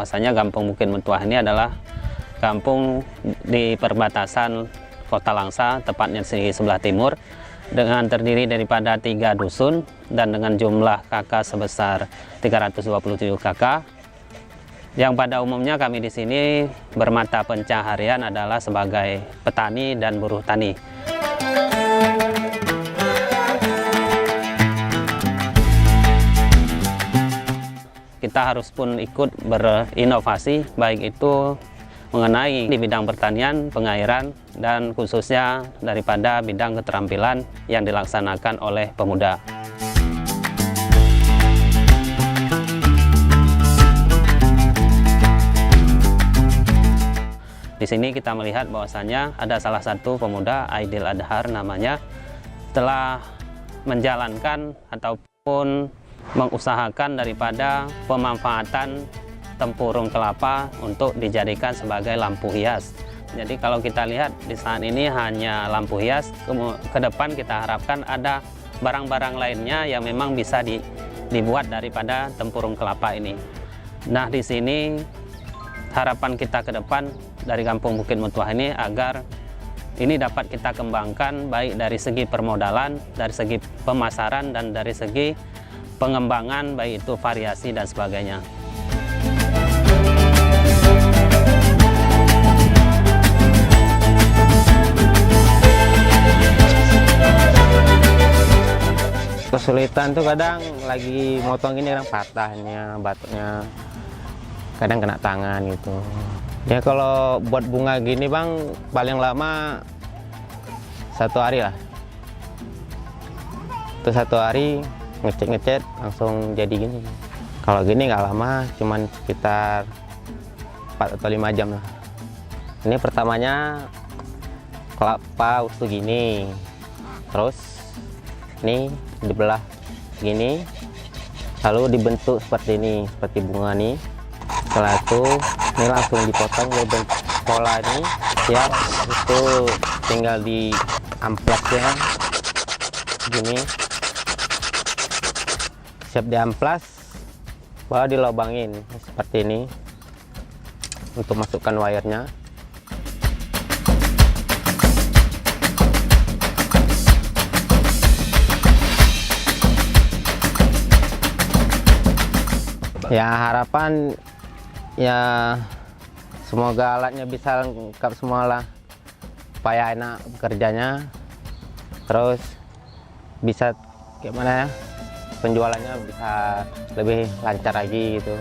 bahwasanya Kampung Bukit Metuah ini adalah kampung di perbatasan Kota Langsa, tepatnya di sebelah timur, dengan terdiri daripada 3 dusun dan dengan jumlah kakak sebesar 327 kakak. Yang pada umumnya kami di sini bermata pencaharian adalah sebagai petani dan buruh tani. Kita harus pun ikut berinovasi, baik itu mengenai di bidang pertanian, pengairan, dan khususnya daripada bidang keterampilan yang dilaksanakan oleh pemuda. Di sini kita melihat bahwasanya ada salah satu pemuda, Aidil Adhar namanya, telah menjalankan ataupun mengusahakan daripada pemanfaatan tempurung kelapa untuk dijadikan sebagai lampu hias. Jadi kalau kita lihat di saat ini hanya lampu hias, ke depan kita harapkan ada barang-barang lainnya yang memang bisa dibuat daripada tempurung kelapa ini. Nah, di sini harapan kita ke depan dari Kampung Bukit Metuah ini agar ini dapat kita kembangkan baik dari segi permodalan, dari segi pemasaran, dan dari segi pengembangan baik itu variasi dan sebagainya. Kesulitan tuh kadang lagi motong ini kadang patahnya, batuknya kadang kena tangan gitu. Ya kalau buat bunga gini bang, paling lama 1 hari lah. Itu 1 hari ngecat langsung jadi gini. Kalau gini nggak lama, cuman sekitar 4 atau 5 jam lah. Ini pertamanya kelapa utuh gini, terus ini dibelah gini, lalu dibentuk seperti ini, seperti bunga nih. Setelah itu ini langsung dipotong bentuk pola ini, siap itu tinggal di amplasnya gini, siap di amplas, baru dilobangin seperti ini untuk masukkan wire-nya. Ya harapan ya semoga alatnya bisa lengkap semua lah, supaya enak bekerjanya, terus bisa gimana ya, penjualannya bisa lebih lancar lagi gitu.